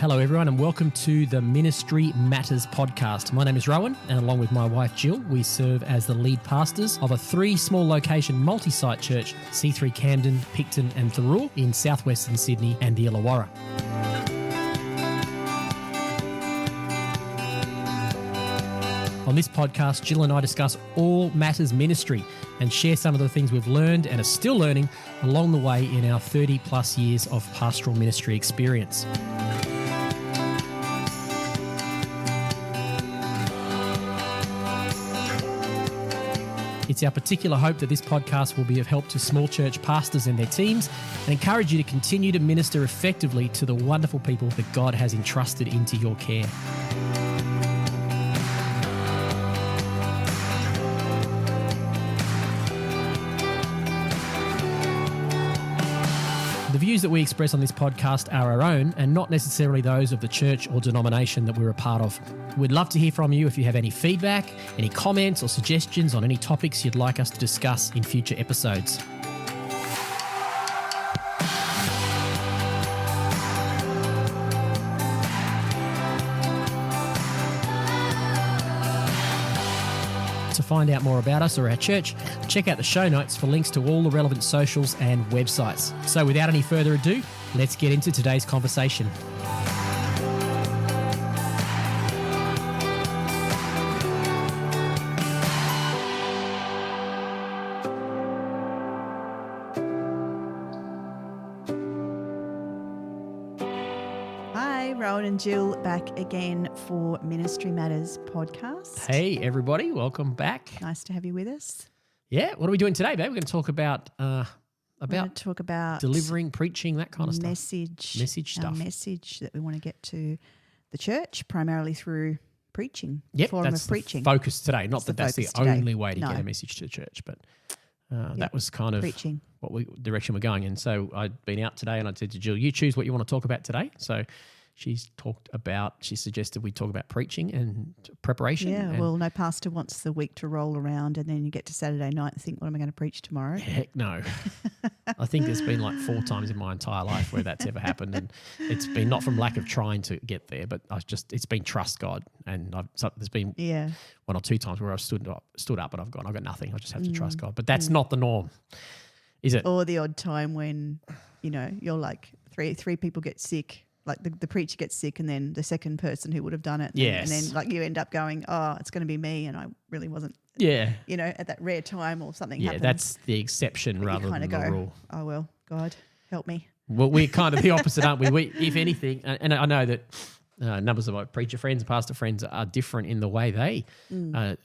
Hello, everyone, and welcome to the Ministry Matters podcast. My name is Rohan, and along with my wife, Jill, we serve as the lead pastors of a 3 small-location multi-site church, C3 Camden, Picton and Thirroul in southwestern Sydney and the Illawarra. On this podcast, Jill and I discuss all matters ministry and share some of the things we've learned and are still learning along the way in our 30-plus years of pastoral ministry experience. It's our particular hope that this podcast will be of help to small church pastors and their teams and encourage you to continue to minister effectively to the wonderful people that God has entrusted into your care. The views that we express on this podcast are our own and not necessarily those of the church or denomination that we're a part of. We'd love to hear from you if you have any feedback, any comments or suggestions on any topics you'd like us to discuss in future episodes. To find out more about us or our church, check out the show notes for links to all the relevant socials and websites. So without any further ado, let's get into today's conversation. Rohan and Jill back again for Ministry Matters podcast. Hey, everybody. Welcome back. Nice to have you with us. Yeah. What are we doing today, babe? We're going to talk about delivering, preaching, that kind of stuff. Message stuff. Our message that we want to get to the church primarily through preaching. Yep, form that's of preaching. The focus today. Not that that's the only way to get a message to the church, but that was kind of preaching. Direction we're going in. So I'd been out today and I said to Jill, you choose what you want to talk about today. So she suggested we talk about preaching and preparation. Yeah, well, no pastor wants the week to roll around and then you get to Saturday night and think, what am I going to preach tomorrow? Heck no. I think there's been like 4 times in my entire life where that's ever happened, and it's been not from lack of trying to get there, but it's been trust God, and there's been 1 or 2 times where I've stood up and I've got nothing. I just have to trust God, but that's not the norm, is it? Or the odd time when you're like three people get sick. Like the preacher gets sick and then the second person who would have done it. Yes. And then like you end up going, oh, it's going to be me and I really wasn't, at that rare time or something happened. Yeah, that's the exception rather than the rule. Oh, well, God, help me. Well, we're kind of the opposite, aren't we? If anything, and I know that numbers of my preacher friends and pastor friends are different in the way they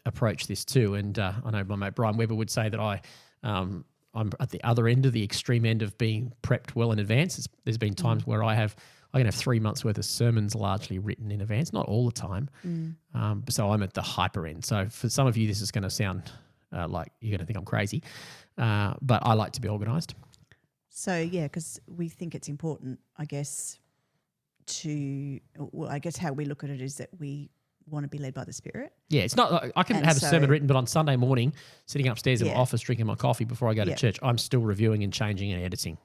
approach this too. And I know my mate Brian Webber would say that I'm at the other end of the extreme end of being prepped well in advance. There's been times where I can have 3 months worth of sermons largely written in advance, not all the time. So I'm at the hyper end. So for some of you, this is going to sound like you're going to think I'm crazy, but I like to be organised. So, because we think it's important, I guess, how we look at it is that we want to be led by the Spirit. Yeah, it's not like I can have a sermon written, but on Sunday morning, sitting upstairs in my office drinking my coffee before I go to church, I'm still reviewing and changing and editing.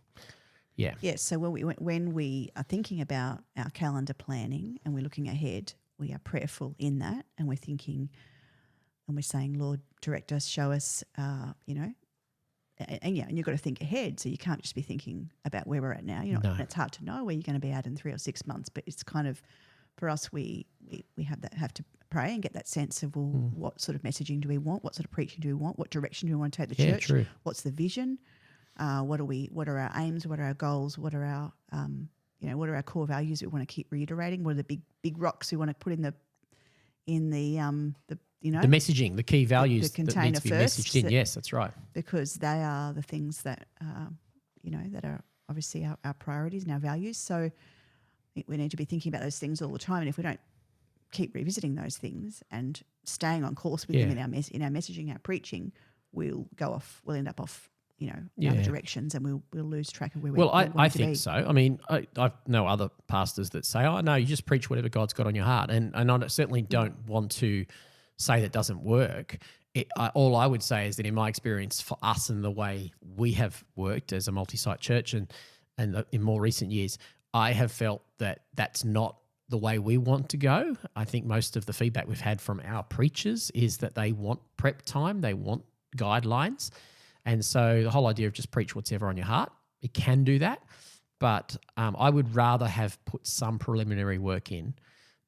Yeah. Yes. So when we are thinking about our calendar planning and we're looking ahead, we are prayerful in that, and we're thinking, and we're saying, Lord, direct us, show us, and you've got to think ahead. So you can't just be thinking about where we're at now. And it's hard to know where you're going to be at in 3 or 6 months, but it's kind of for us, we have to pray and get that sense of what sort of messaging do we want, what sort of preaching do we want, what direction do we want to take the church, true. What's the vision. What are our aims? What are our goals? What are our what are our core values we want to keep reiterating? What are the big rocks we want to put in the messaging, the key values the that need to be messaged in? Yes, that's right. Because they are the things that that are obviously our priorities and our values. So we need to be thinking about those things all the time. And if we don't keep revisiting those things and staying on course with them in our messaging, our preaching, we'll end up off other directions, and we'll lose track of where we're going. Well, I think so. I mean, I know other pastors that say, oh, no, you just preach whatever God's got on your heart. And I certainly don't want to say that doesn't work. All I would say is that in my experience for us and the way we have worked as a multi-site church and in more recent years, I have felt that that's not the way we want to go. I think most of the feedback we've had from our preachers is that they want prep time, they want guidelines. And so the whole idea of just preach whatever on your heart, it can do that. But I would rather have put some preliminary work in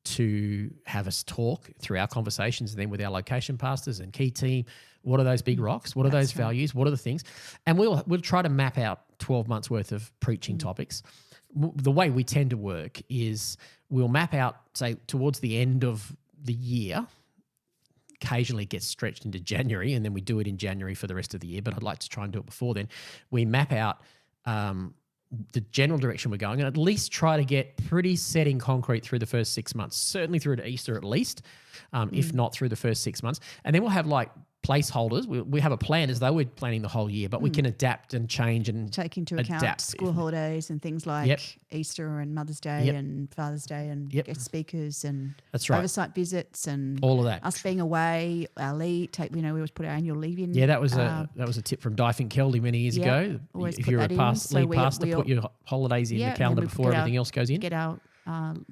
to have us talk through our conversations and then with our location pastors and key team. What are those big rocks? What are those values? What are the things? And we'll try to map out 12 months worth of preaching topics. The way we tend to work is we'll map out, say, towards the end of the year. Occasionally it gets stretched into January, and then we do it in January for the rest of the year, but I'd like to try and do it before then. We map out the general direction we're going and at least try to get pretty set in concrete through the first 6 months, certainly through to Easter at least, if not through the first 6 months. And then we'll have like placeholders. We have a plan as though we're planning the whole year, but we can adapt and change and take into account school holidays and things like Easter and Mother's Day and Father's Day and guest speakers and oversight visits and all of that. Us being away, our leave. We always put our annual leave in. Yeah, that was a tip from Di Finkeldy many years ago. If you're a lead pastor, put your holidays in the calendar before everything else goes in. Get our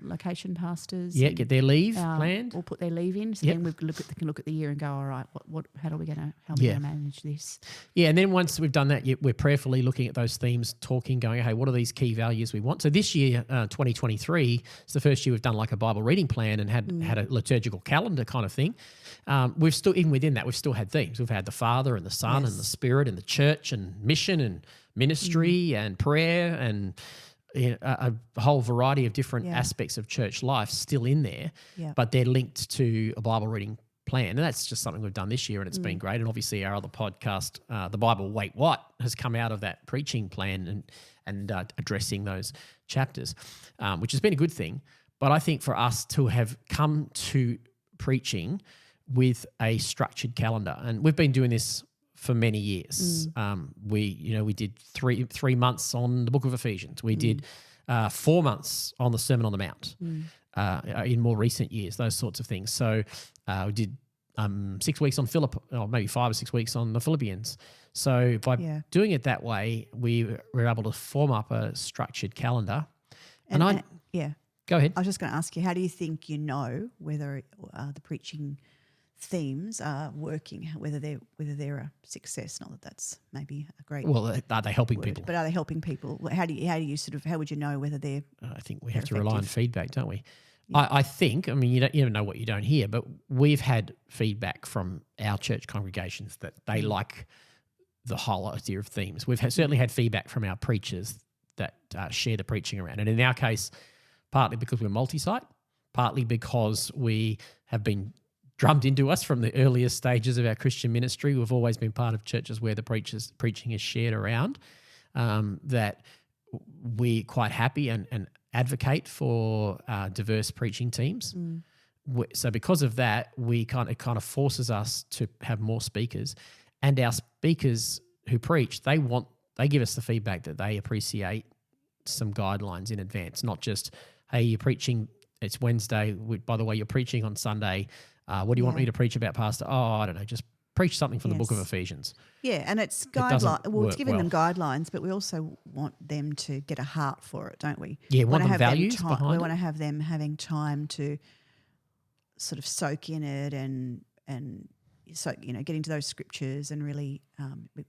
location pastors. Yeah, get their leave planned. We'll put their leave in, so then we can look at the year and go, all right, how are we going to manage this? Yeah, and then once we've done that, we're prayerfully looking at those themes, talking, going, hey, what are these key values we want? So this year, 2023, it's the first year we've done like a Bible reading plan and had a liturgical calendar kind of thing. We've still, even within that, we've still had themes. We've had the Father and the Son and the Spirit and the church and mission and ministry and prayer and a whole variety of different aspects of church life still in there, but they're linked to a Bible reading plan. And that's just something we've done this year and it's been great. And obviously our other podcast, The Bible Wait What, has come out of that preaching plan and addressing those chapters, which has been a good thing. But I think for us to have come to preaching with a structured calendar, and we've been doing this for many years. We did three months on the book of Ephesians. We did 4 months on the Sermon on the Mount in more recent years, those sorts of things. So we did 6 weeks on Philip, or maybe 5 or 6 weeks on the Philippians. So by doing it that way, we were able to form up a structured calendar. And go ahead. I was just going to ask you, how do you think you know whether the preaching themes are working, whether they're a success? Not that that's maybe a great are they helping people? But are they helping people? How would you know whether they're I think we have to rely on feedback, don't we? Yeah. I think, you never know what you don't hear, but we've had feedback from our church congregations that they like the whole idea of themes. We've certainly had feedback from our preachers that share the preaching around. And in our case, partly because we're multi-site, partly because we have been drummed into us from the earliest stages of our Christian ministry. We've always been part of churches where the preaching is shared around, that we're quite happy and advocate for diverse preaching teams. So because of that, it kind of forces us to have more speakers, and our speakers who preach, they give us the feedback that they appreciate some guidelines in advance, not just, hey, you're preaching, it's Wednesday, by the way, you're preaching on Sunday. What do you want me to preach about, Pastor? Oh, I don't know, just preach something from the book of Ephesians. Yeah, and it's guidelines. It's giving them guidelines, but we also want them to get a heart for it, don't we? Yeah, we want them values behind it. We want to have them having time to sort of soak in it and so get into those scriptures and really,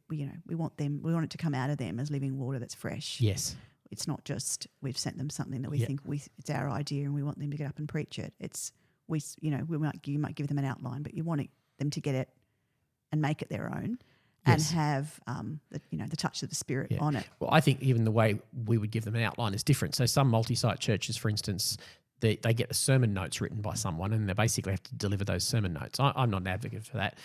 we want it to come out of them as living water that's fresh. Yes. It's not just we've sent them something that we think it's our idea and we want them to get up and preach it. It's you might give them an outline, but you want them to get it and make it their own and have the touch of the Spirit on it. Well, I think even the way we would give them an outline is different. So some multi-site churches, for instance, they get the sermon notes written by someone and they basically have to deliver those sermon notes. I'm not an advocate for that.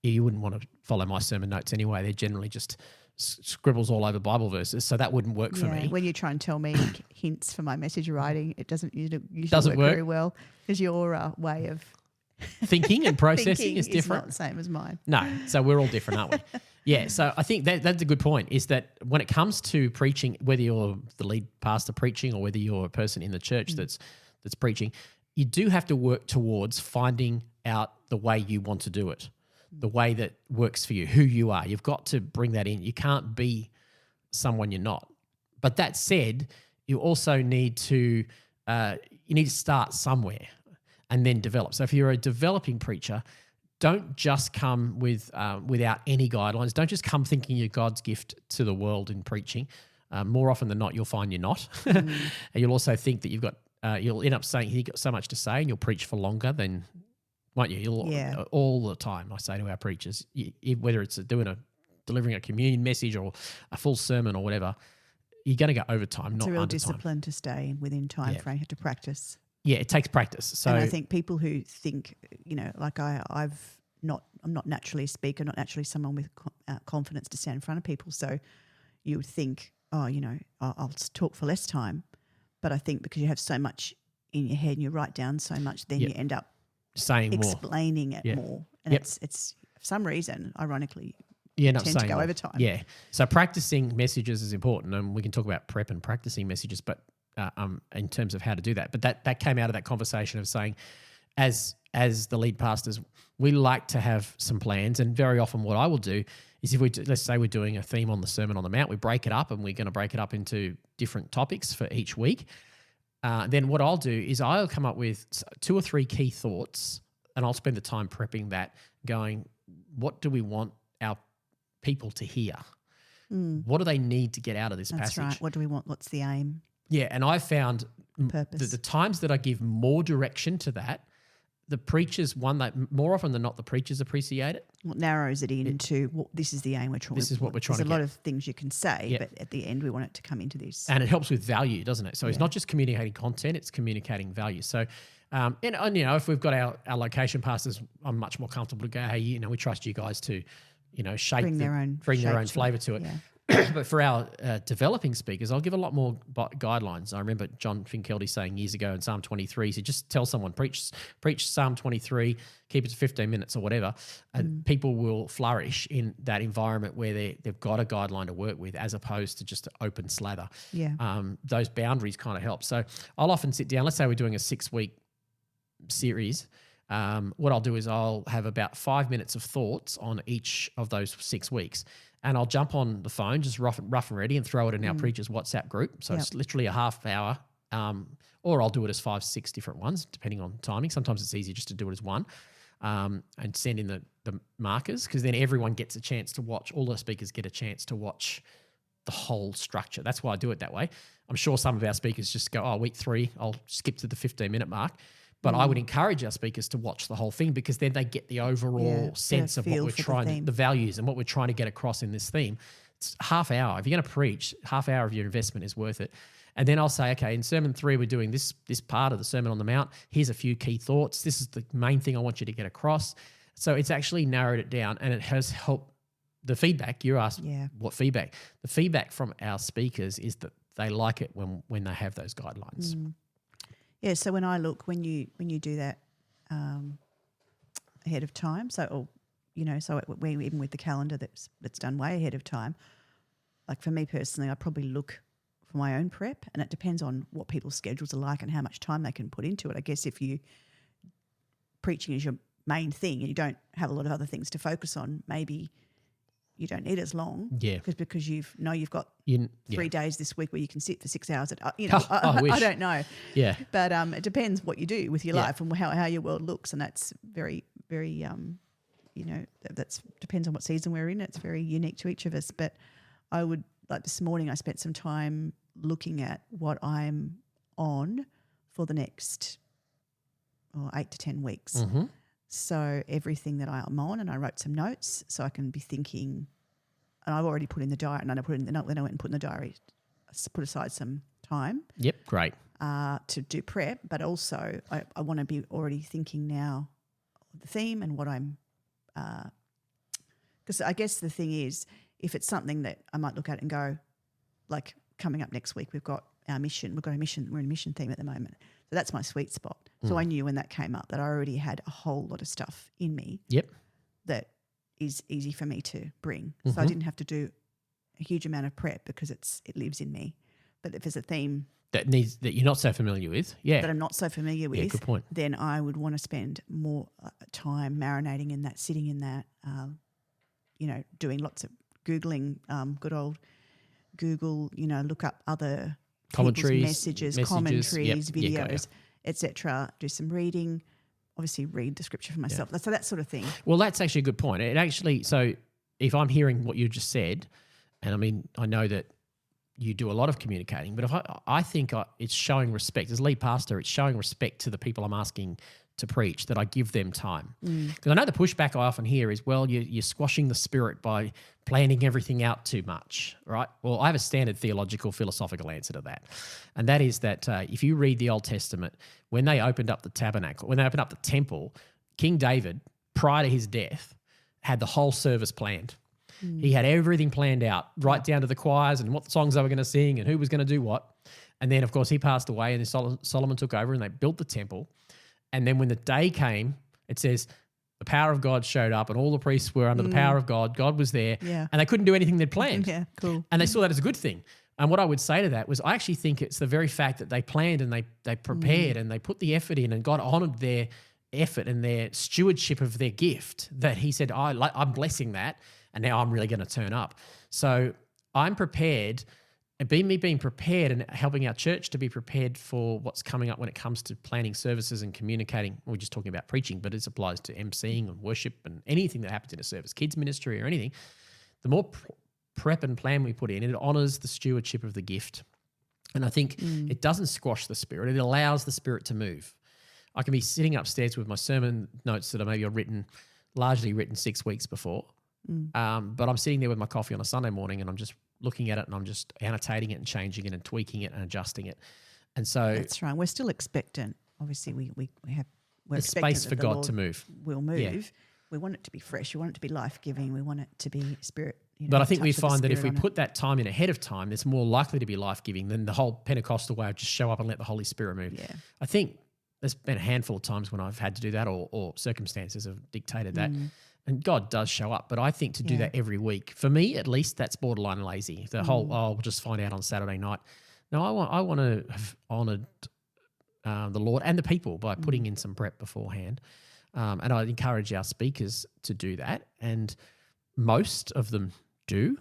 You wouldn't want to follow my sermon notes anyway. They're generally just scribbles all over Bible verses, so that wouldn't work for me. When you try and tell me hints for my message writing, it doesn't usually work very well because your way of thinking and processing is different. Not the same as mine. No, so we're all different, aren't we? Yeah, so I think that's a good point, is that when it comes to preaching, whether you're the lead pastor preaching or whether you're a person in the church that's preaching, you do have to work towards finding out the way you want to do it, the way that works for you, who you are. You've got to bring that in. You can't be someone you're not. But that said, you also need to you need to start somewhere and then develop. So if you're a developing preacher, don't just come with without any guidelines. Don't just come thinking you're God's gift to the world in preaching. More often than not, you'll find you're not. And you'll also think that you'll end up saying you've got so much to say and you'll preach for longer than, won't you? All the time, I say to our preachers, whether it's delivering a communion message or a full sermon or whatever, you're going to go over time, not under time. It's a real discipline to stay within time frame. You have to practice. Yeah, it takes practice. So, and I think people who think, like I'm not naturally a speaker, not naturally someone with confidence to stand in front of people. So you would think, I'll talk for less time. But I think because you have so much in your head and you write down so much, then you end up saying explaining it more. And it's for some reason, ironically, you tend to go over time. Yeah. So practicing messages is important, and we can talk about prep and practicing messages, but in terms of how to do that. But that came out of that conversation of saying, as the lead pastors, we like to have some plans, and very often what I will do is let's say we're doing a theme on the Sermon on the Mount, we break it up, and we're going to break it up into different topics for each week. Then what I'll do is I'll come up with 2 or 3 key thoughts, and I'll spend the time prepping that, going, what do we want our people to hear? What do they need to get out of this passage? That's right. What do we want? What's the aim? Yeah, and I found purpose. The times that I give more direction to that, the preachers, more often than not, the preachers appreciate it. What narrows it into this is the aim we're trying to This is what we're trying to get. There's a lot of things you can say, Yeah. but at the end we want it to come into this. And it helps with value, doesn't it? So it's not just communicating content, it's communicating value. So, and if we've got our location pastors, I'm much more comfortable to go, hey, we trust you guys to, bring their own flavour to it. Yeah. But for our developing speakers, I'll give a lot more guidelines. I remember John Finkeldy saying years ago in Psalm 23, he said, just tell someone, preach Psalm 23, keep it to 15 minutes or whatever, and people will flourish in that environment where they've got a guideline to work with, as opposed to just an open slather. Yeah. Those boundaries kind of help. So I'll often sit down, let's say we're doing a 6-week series. What I'll do is I'll have about 5 minutes of thoughts on each of those 6 weeks. And I'll jump on the phone, just rough and ready, and throw it in our preachers' WhatsApp group. So it's literally a half hour, or I'll do it as 5-6 different ones, depending on timing. Sometimes it's easier just to do it as one, and send in the markers, because then everyone gets a chance to watch. All the speakers get a chance to watch the whole structure. That's why I do it that way. I'm sure some of our speakers just go, week 3, I'll skip to the 15-minute mark. But I would encourage our speakers to watch the whole thing, because then they get the overall sense of what we're trying, the values and what we're trying to get across in this theme. It's half hour. If you're going to preach, half hour of your investment is worth it. And then I'll say, okay, in Sermon 3, we're doing this part of the Sermon on the Mount. Here's a few key thoughts. This is the main thing I want you to get across. So it's actually narrowed it down, and it has helped. The feedback, you asked what feedback. The feedback from our speakers is that they like it when they have those guidelines. Yeah, so when you do that ahead of time, even with the calendar that's done way ahead of time, like for me personally, I probably look for my own prep, and it depends on what people's schedules are like and how much time they can put into it. I guess if preaching is your main thing and you don't have a lot of other things to focus on, maybe you don't need as long. Yeah. Because you've got 3 days this week where you can sit for 6 hours. I don't know. Yeah. But it depends what you do with your life and how your world looks, and that's very, very, that's depends on what season we're in. It's very unique to each of us. But I would, like this morning, I spent some time looking at what I'm on for the next 8 to 10 weeks. Mm-hmm. So everything that I'm on, and I wrote some notes so I can be thinking, and I've already put in the diary, and then I went and put in the diary, put aside some time. Yep, great. To do prep, but also I want to be already thinking now of the theme and what I'm, because I guess the thing is, if it's something that I might look at and go, like coming up next week, we've got our mission, we're in a mission theme at the moment. So that's my sweet spot. So I knew when that came up that I already had a whole lot of stuff in me that is easy for me to bring. So I didn't have to do a huge amount of prep because it lives in me. But if there's a theme that you're not so familiar with, that I'm not so familiar with, good point. Then I would want to spend more time marinating in that, sitting in that, doing lots of Googling, good old Google, look up other commentaries, messages, commentaries, videos, etc. Do some reading, obviously read the scripture for myself. So that sort of thing. Well, that's actually a good point. It actually, so if I'm hearing what you just said, and I mean, I know that you do a lot of communicating, but if I think it's showing respect. As lead pastor, it's showing respect to the people I'm asking to preach, that I give them time. Because I know the pushback I often hear is, well, you're squashing the Spirit by planning everything out too much, right? Well, I have a standard theological, philosophical answer to that. And that is that if you read the Old Testament, when they opened up the tabernacle, when they opened up the temple, King David, prior to his death, had the whole service planned. He had everything planned out, right down to the choirs and what songs they were going to sing and who was going to do what. And then, of course, he passed away and Solomon took over and they built the temple. And then when the day came, it says the power of God showed up and all the priests were under the power of God. God was there and they couldn't do anything they'd planned. Yeah, cool. And they saw that as a good thing. And what I would say to that was I actually think it's the very fact that they planned and they prepared and they put the effort in and God honoured their effort and their stewardship of their gift that he said, I'm blessing that and now I'm really going to turn up. So I'm prepared. Me being prepared and helping our church to be prepared for what's coming up when it comes to planning services and communicating. We're just talking about preaching, but it applies to emceeing and worship and anything that happens in a service, kids ministry or anything. The more prep and plan we put in, it honours the stewardship of the gift. And I think it doesn't squash the Spirit. It allows the Spirit to move. I can be sitting upstairs with my sermon notes that are maybe largely written 6 weeks before, but I'm sitting there with my coffee on a Sunday morning and I'm just looking at it and I'm just annotating it and changing it and tweaking it and adjusting it. And so that's right. We're still expectant. Obviously, we're there's space for God to move. We'll move. Yeah. We want it to be fresh. We want it to be life-giving. We want it to be Spirit. But I think we find that if we put that time in ahead of time, it's more likely to be life-giving than the whole Pentecostal way of just show up and let the Holy Spirit move. Yeah. I think there's been a handful of times when I've had to do that or circumstances have dictated that. And God does show up, but I think to do that every week, for me at least, that's borderline lazy. The whole, we'll just find out on Saturday night. No, I want to have honoured the Lord and the people by putting in some prep beforehand. And I encourage our speakers to do that, and most of them do.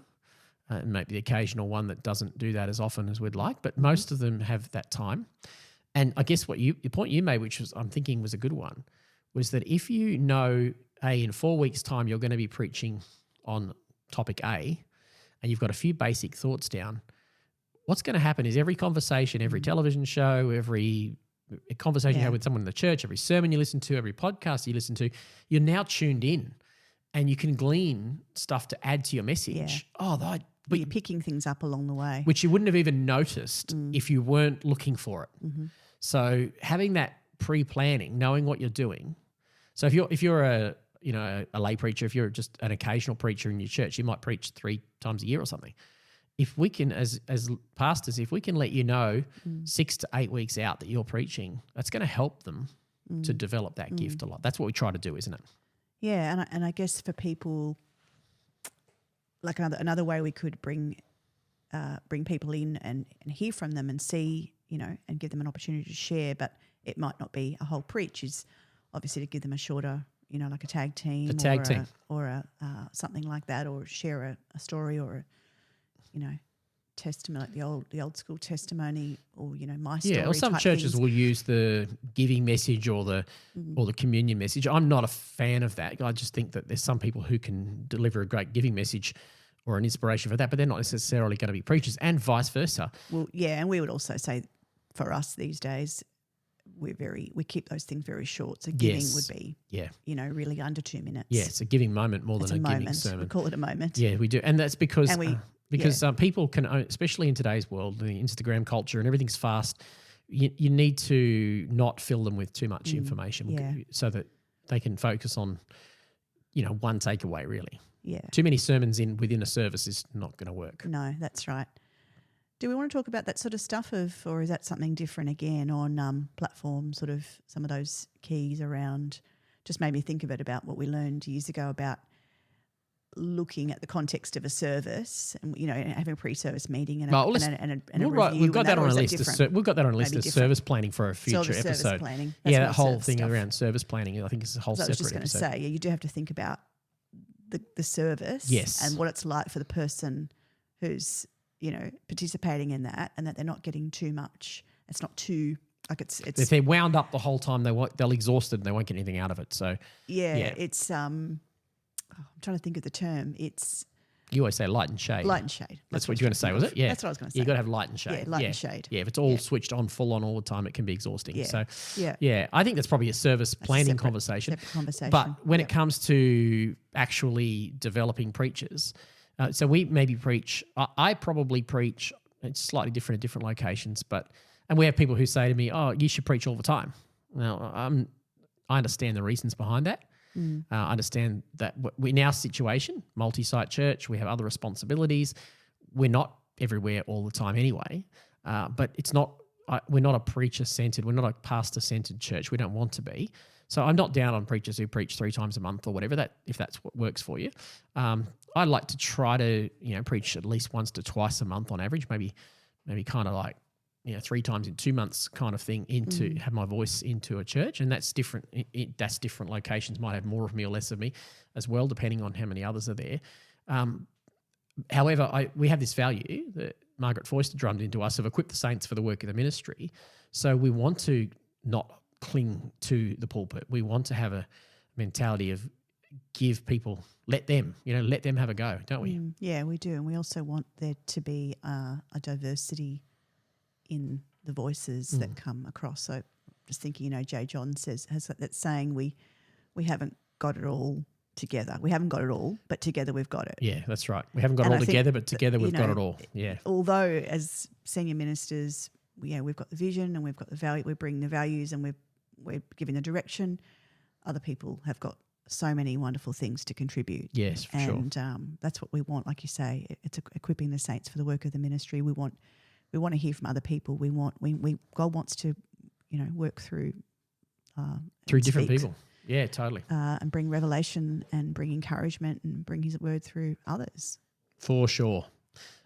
Maybe the occasional one that doesn't do that as often as we'd like, but most of them have that time. And I guess the point you made, which I'm thinking was a good one, was that if you know, in 4 weeks' time you're going to be preaching on topic A and you've got a few basic thoughts down, what's going to happen is every conversation, every television show, every conversation you have with someone in the church, every sermon you listen to, every podcast you listen to, you're now tuned in and you can glean stuff to add to your message. Yeah. But you're picking things up along the way. Which you wouldn't have even noticed if you weren't looking for it. So having that pre-planning, knowing what you're doing. So if you're a lay preacher, if you're just an occasional preacher in your church, you might preach 3 times a year or something. If we can, as pastors, if we can let you know 6 to 8 weeks out that you're preaching, that's going to help them to develop that gift a lot. That's what we try to do, isn't it? Yeah, and I guess for people, like another way we could bring people in and hear from them and see, and give them an opportunity to share, but it might not be a whole preach, is obviously to give them a shorter, like a tag team. Or something like that, or share a story or testimony, like the old school testimony, or my story. Yeah, or some churches will use the giving message or the communion message. I'm not a fan of that. I just think that there's some people who can deliver a great giving message or an inspiration for that, but they're not necessarily going to be preachers, and vice versa. Well, yeah, and we would also say for us these days, we keep those things very short. So giving would be, really under 2 minutes. Yeah, it's a giving moment more than a giving sermon. We call it a moment. Yeah, we do, and that's because people can, especially in today's world, the Instagram culture and everything's fast. You need to not fill them with too much information, so that they can focus on, one takeaway really. Yeah. Too many sermons within a service is not going to work. No, that's right. Do we want to talk about that sort of stuff, or is that something different again on platforms? Sort of some of those keys around. Just made me think of it about what we learned years ago about looking at the context of a service, and having a pre-service meeting and a review. We've got that on a list. We've got that on a list of service planning for a future episode. Service planning. That whole thing around service planning, I think, is a whole separate episode. I was just going to say, you do have to think about the service, and what it's like for the person who's participating in that, and that they're not getting too much. It's not too if they're wound up the whole time, they'll exhausted and they won't get anything out of it. So it's I'm trying to think of the term. It's you always say light and shade. Light and shade. That's what you're going to say, was it? Yeah, that's what I was going to say. You got to have light and shade. Yeah, light and shade. Yeah, if it's all switched on full on all the time, it can be exhausting. Yeah. So yeah, I think that's probably a service planning conversation. Separate conversation. But when it comes to actually developing preachers, so we maybe preach. I probably preach. It's slightly different at different locations, and we have people who say to me, "Oh, you should preach all the time." Now, I understand the reasons behind that. I understand that in our situation, multi-site church, we have other responsibilities. We're not everywhere all the time anyway, but it's not. We're not a preacher-centered. We're not a pastor-centered church. We don't want to be. So I'm not down on preachers who preach 3 times a month or whatever. If that's what works for you, I'd like to try to preach at least once to twice a month on average. Maybe kind of like 3 times in 2 months kind of thing have my voice into a church. And that's different. That's different locations might have more of me or less of me as well, depending on how many others are there. However, we have this value that Margaret Foyster drummed into us of equip the saints for the work of the ministry. So we want to not cling to the pulpit. We want to have a mentality of give people, let them have a go, don't we? Yeah, we do. And we also want there to be a diversity in the voices that come across. So just thinking, J. John has that saying, we haven't got it all together. We haven't got it all, but together we've got it. Yeah, that's right. We haven't got it all together, but together we've got it all. Yeah. Although as senior ministers, we've got the vision and we've got the value, we bring the values and we're giving the direction. Other people have got so many wonderful things to contribute. Yes, for sure. And that's what we want. Like you say, it's equipping the saints for the work of the ministry. We want to hear from other people. God wants to, work through different people. Yeah, totally. And bring revelation and bring encouragement and bring His word through others. For sure.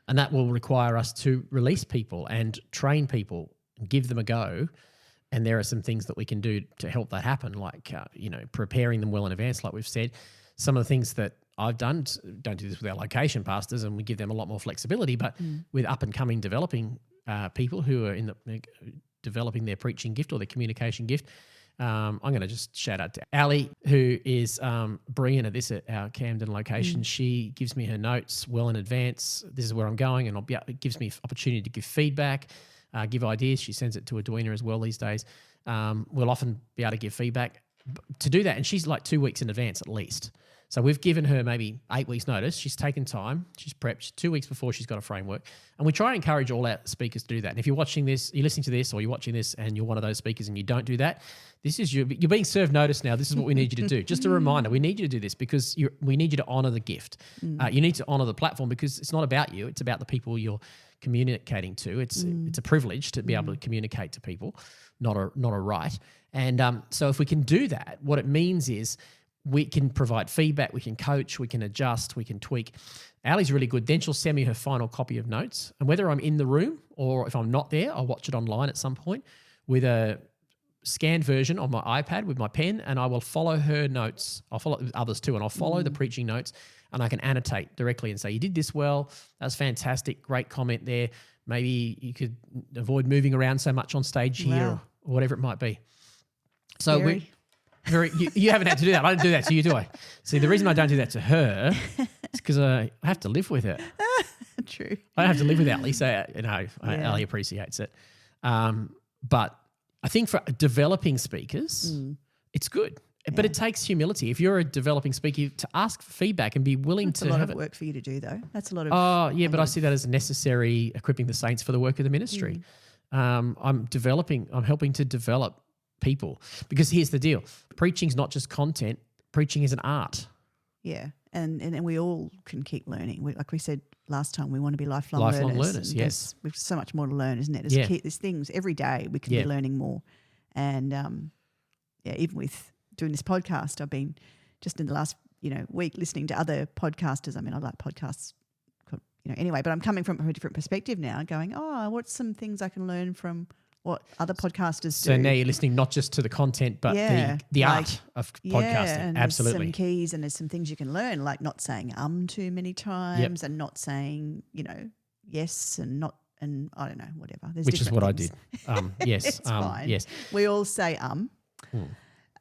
And that will require us to release people and train people, and give them a go. And there are some things that we can do to help that happen, like, preparing them well in advance, like we've said. Some of the things that I've done, don't do this with our location pastors, and we give them a lot more flexibility, but with up-and-coming developing people who are developing their preaching gift or their communication gift, I'm going to just shout out to Ali, who is brilliant at this at our Camden location. She gives me her notes well in advance. This is where I'm going, and it gives me opportunity to give feedback, give ideas. She sends it to Edwina as well these days. We'll often be able to give feedback to do that, and she's like 2 weeks in advance at least. So we've given her maybe 8 weeks notice. She's taken time. She's prepped 2 weeks before she's got a framework. And we try and encourage all our speakers to do that. And if you're watching this, you're listening to this, or you're watching this and you're one of those speakers and you don't do that, this is you're being served notice now. This is what we need you to do. Just a reminder, we need you to do this because we need you to honour the gift. You need to honour the platform because it's not about you. It's about the people you're communicating to. It's a privilege to be able to communicate to people, not a right. And so if we can do that, what it means is we can provide feedback, we can coach, we can adjust, we can tweak. Ali's really good. Then she'll send me her final copy of notes. And whether I'm in the room or if I'm not there, I'll watch it online at some point with a scanned version on my iPad with my pen, and I will follow her notes. I'll follow others too, and I'll follow the preaching notes, and I can annotate directly and say, you did this well. That's fantastic. Great comment there. Maybe you could avoid moving around so much on stage here or whatever it might be. So you haven't had to do that. I don't do that to you, do I? See, the reason I don't do that to her is because I have to live with it. True. I have to live with Ali, so Ali appreciates it. But I think for developing speakers, it's good. But it takes humility. If you're a developing speaker, to ask for feedback and be willing to have it. That's a lot of work for you to do, though. That's a lot of. Oh, yeah, but I see that as necessary, equipping the saints for the work of the ministry. I'm helping to develop people, because here's the deal: preaching's not just content. Preaching is an art. Yeah, and we all can keep learning. Like we said last time, we want to be lifelong learners. Yes, we've so much more to learn, isn't it? There's things every day we can be learning more, and even with doing this podcast, I've been just in the last week listening to other podcasters. I mean, I like podcasts, anyway, but I'm coming from a different perspective now, going, what's some things I can learn from what other podcasters do. So now you're listening not just to the content, but the art of podcasting. And absolutely. There's some keys and there's some things you can learn, like not saying too many times and not saying, yes, and not and I don't know, whatever. There's Which is what things. I did. Yes. It's fine. Yes. We all say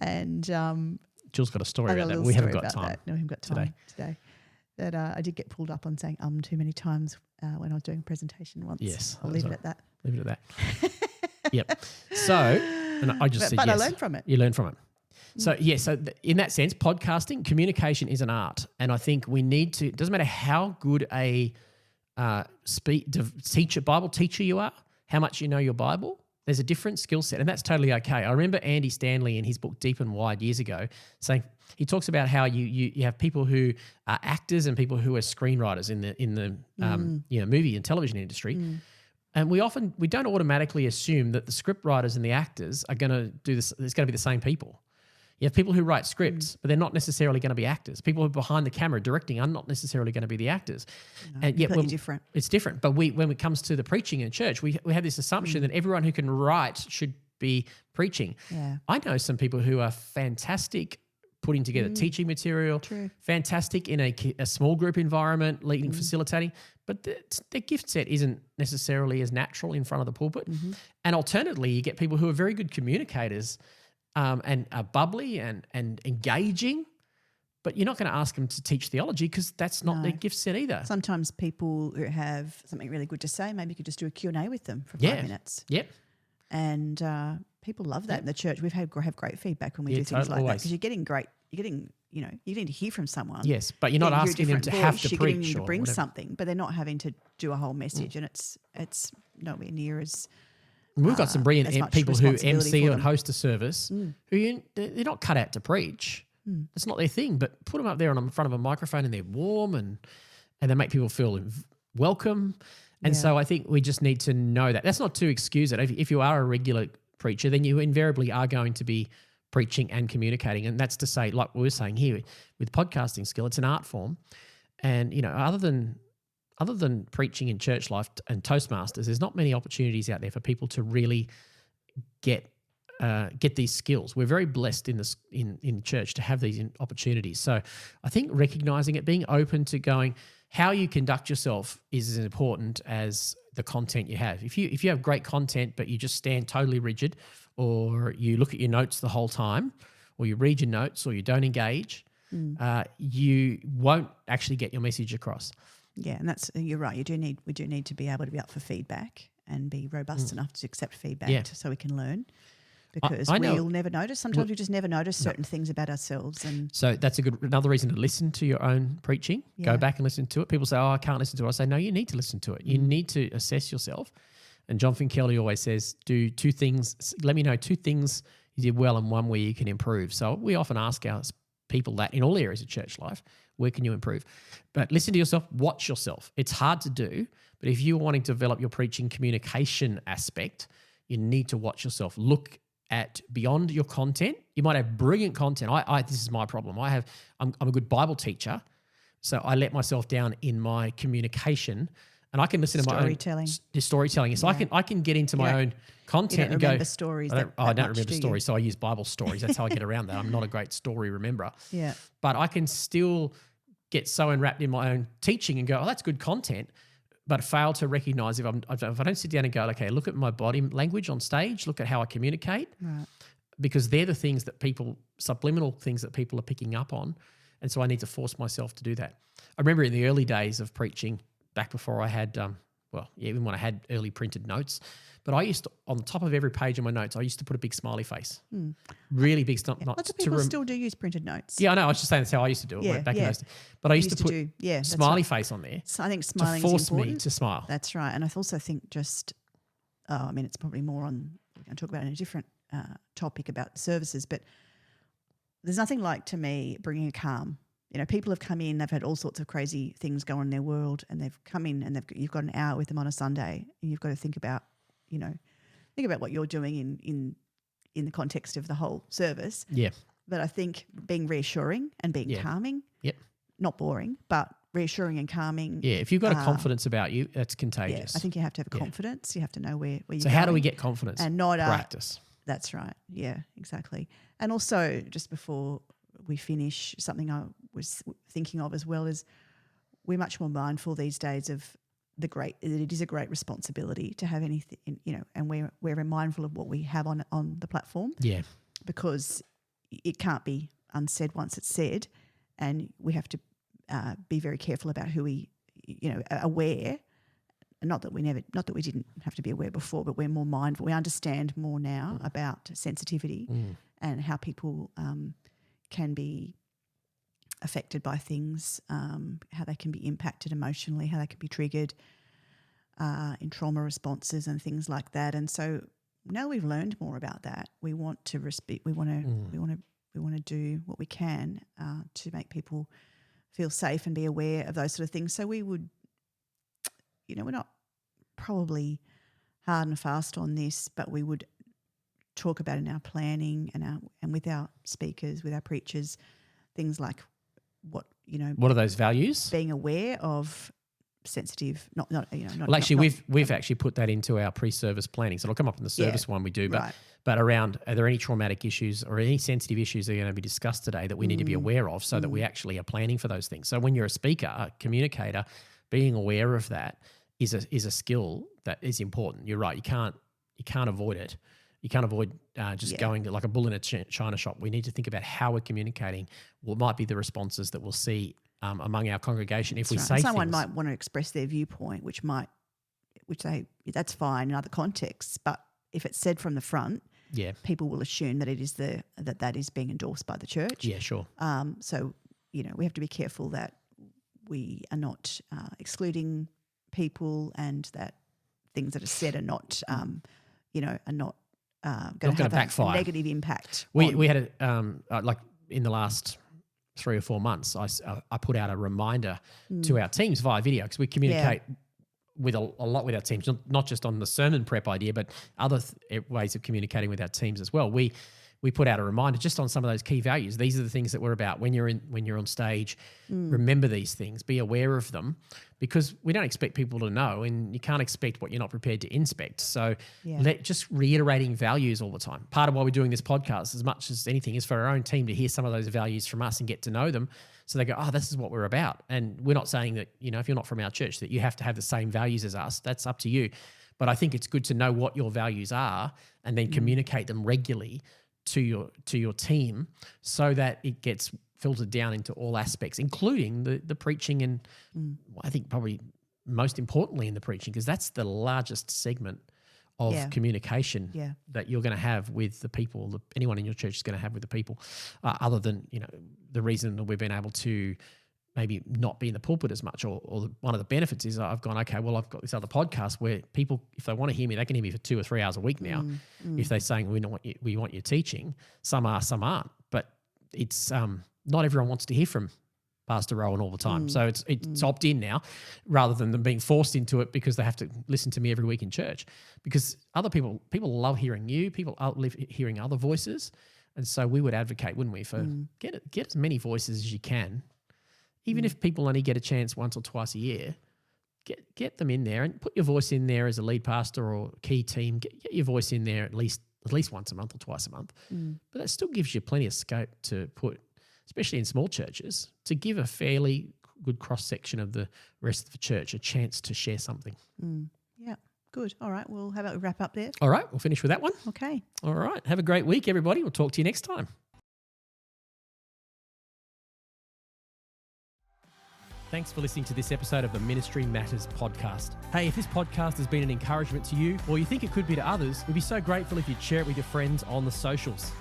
and Jill's got a story I got about a that. little We haven't story got about time. that. No, we haven't got time today. That I did get pulled up on saying too many times when I was doing a presentation once. Yes. I'll leave it at that. Leave it at that. Yep. So, and I just said but yes. I learned from it. You learn from it. So, in that sense, podcasting, communication is an art. And I think we need to, it doesn't matter how good a Bible teacher you are, how much you know your Bible, there's a different skill set, and that's totally okay. I remember Andy Stanley in his book Deep and Wide years ago saying, he talks about how you have people who are actors and people who are screenwriters in the movie and television industry. And we don't automatically assume that the script writers and the actors are going to do this. It's going to be the same people. You have people who write scripts, but they're not necessarily going to be actors. People who are behind the camera directing are not necessarily going to be the actors. No, and yet different. It's different. But when it comes to the preaching in church, we have this assumption that everyone who can write should be preaching. Yeah. I know some people who are fantastic putting together teaching material, fantastic in a small group environment, leading, facilitating, but their gift set isn't necessarily as natural in front of the pulpit. And alternatively, you get people who are very good communicators and are bubbly and engaging, but you're not going to ask them to teach theology because that's not their gift set either. Sometimes people who have something really good to say, maybe you could just do a Q&A with them for 5 minutes. Yep. And people love that in the church. We've have great feedback when we do things like that because you're getting to hear from someone. Yes, but you're not asking them to have to you're preach. You're getting them to bring whatever. something, but they're not having to do a whole message, and it's nowhere near as. We've got some brilliant people who MC and host a service who they're not cut out to preach. That's not their thing, but put them up there in front of a microphone and they're warm and they make people feel welcome. And so I think we just need to know that. That's not to excuse it. If you are a regular preacher, then you invariably are going to be preaching and communicating. And that's to say, like we were saying here, with podcasting skill, it's an art form. And, other than preaching in church life and Toastmasters, there's not many opportunities out there for people to really get these skills. We're very blessed in church to have these opportunities. So I think recognizing it, being open to going, how you conduct yourself is as important as the content you have. If you have great content but you just stand totally rigid, or you look at your notes the whole time, or you read your notes, or you don't engage, you won't actually get your message across. Yeah, and you're right. We do need to be able to be up for feedback and be robust enough to accept feedback so we can learn. Because we'll never notice. Sometimes we just never notice certain things about ourselves. And so that's another reason to listen to your own preaching. Yeah. Go back and listen to it. People say, I can't listen to it. I say, no, you need to listen to it. You need to assess yourself. And John Finkelly always says, do 2 things. Let me know 2 things you did well and 1 where you can improve. So we often ask our people that in all areas of church life, where can you improve? But listen to yourself, watch yourself. It's hard to do, but if you're wanting to develop your preaching communication aspect, you need to watch yourself. Look at beyond your content. You might have brilliant content. This is my problem. I'm a good Bible teacher, so I let myself down in my communication, and I can listen to my own storytelling. So I can get into my own content and go. Stories. I don't remember stories, so I use Bible stories. That's how I get around that. I'm not a great story rememberer. Yeah, but I can still get so enwrapped in my own teaching and go, that's good content, but fail to recognize if I don't sit down and go, okay, look at my body language on stage, look at how I communicate, because they're the things that subliminal things that people are picking up on. And so I need to force myself to do that. I remember in the early days of preaching, back before I had, even when I had early printed notes, but I used to, on the top of every page of my notes, I used to put a big smiley face. Really big stuff. Lots of people still do use printed notes. Yeah, I know. I was just saying that's how I used to do it back in those days. But I used to put smiley face on there. So I think smiling to force is important. Me to smile. That's right. And I also think it's probably more on, we're going to talk about in a different topic about services, but there's nothing like, to me, bringing a calm. People have come in, they've had all sorts of crazy things go on in their world, and they've come in and you've got an hour with them on a Sunday, and you've got to think about what you're doing in the context of the whole service. Yeah. But I think being reassuring and being calming, not boring, but reassuring and calming. Yeah, if you've got a confidence about you, that's contagious. Yeah, I think you have to have confidence. You have to know where you're going. So how do we get confidence? And not practice. That's right. Yeah, exactly. And also, just before we finish, something I was thinking of as well is we're much more mindful these days of it is a great responsibility to have anything, and we're very mindful of what we have on the platform. Yeah. Because it can't be unsaid once it's said, and we have to be very careful about who we, aware. Not that we didn't have to be aware before, but we're more mindful. We understand more now about sensitivity and how people can be affected by things, how they can be impacted emotionally, how they can be triggered in trauma responses and things like that. And so now we've learned more about that, we want to we want to do what we can to make people feel safe and be aware of those sort of things. So we would, we're not probably hard and fast on this, but we would talk about in our planning and with our speakers, with our preachers, things like what are those values? Being aware of sensitive, not. Well, actually, we've actually put that into our pre-service planning, so it'll come up in the service one we do. But around, are there any traumatic issues or any sensitive issues that are going to be discussed today that we need to be aware of, so that we actually are planning for those things? So when you're a speaker, a communicator, being aware of that is a skill that is important. You're right. You can't avoid it. You can't avoid going like a bull in a china shop. We need to think about how we're communicating. What might be the responses that we'll see among our congregation if we say someone things. might want to express their viewpoint, that's fine in other contexts. But if it's said from the front, people will assume that it is that is being endorsed by the church. Yeah, sure. So we have to be careful that we are not excluding people, and that things that are said are not, going to have backfire. a negative impact. We had like in the last 3 or 4 months, I put out a reminder to our teams via video, because we communicate with a lot with our teams, not just on the sermon prep idea, but other ways of communicating with our teams as well. We put out a reminder just on some of those key values. These are the things that we're about when you're on stage. Remember these things, be aware of them, because we don't expect people to know, and you can't expect what you're not prepared to inspect. So just reiterating values all the time. Part of why we're doing this podcast, as much as anything, is for our own team to hear some of those values from us and get to know them, so they go, oh, this is what we're about. And we're not saying that, if you're not from our church, that you have to have the same values as us. That's up to you. But I think it's good to know what your values are and then communicate them regularly to your team, so that it gets filtered down into all aspects, including the preaching, and I think probably most importantly in the preaching, because that's the largest segment of communication that you're going to have with the people. Anyone in your church is going to have with the people, other than the reason that we've been able to maybe not be in the pulpit as much, or one of the benefits is I've gone, okay, well, I've got this other podcast where people, if they want to hear me, they can hear me for 2 or 3 hours a week now. If they're saying we want you teaching, some are, some aren't, but it's not everyone wants to hear from Pastor Rohan all the time. So it's opt in now, rather than them being forced into it because they have to listen to me every week in church. Because other people love hearing you, people love hearing other voices, and so we would advocate, wouldn't we, for get as many voices as you can. Even if people only get a chance once or twice a year, get them in there and put your voice in there as a lead pastor or key team. Get your voice in there at least once a month or twice a month. But that still gives you plenty of scope to put, especially in small churches, to give a fairly good cross-section of the rest of the church a chance to share something. Yeah, good. All right, well, how about we wrap up there? All right, we'll finish with that one. Okay. All right, have a great week, everybody. We'll talk to you next time. Thanks for listening to this episode of the Ministry Matters podcast. Hey, if this podcast has been an encouragement to you, or you think it could be to others, we'd be so grateful if you'd share it with your friends on the socials.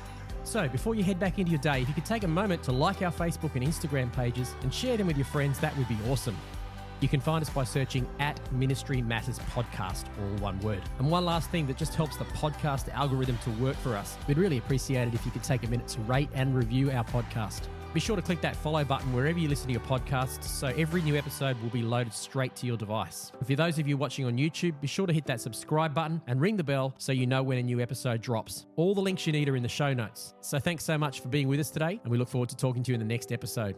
So before you head back into your day, if you could take a moment to like our Facebook and Instagram pages and share them with your friends, that would be awesome. You can find us by searching @Ministry Matters Podcast, all one word. And one last thing that just helps the podcast algorithm to work for us. We'd really appreciate it if you could take a minute to rate and review our podcast. Be sure to click that follow button wherever you listen to your podcasts, so every new episode will be loaded straight to your device. For those of you watching on YouTube, be sure to hit that subscribe button and ring the bell so you know when a new episode drops. All the links you need are in the show notes. So thanks so much for being with us today, and we look forward to talking to you in the next episode.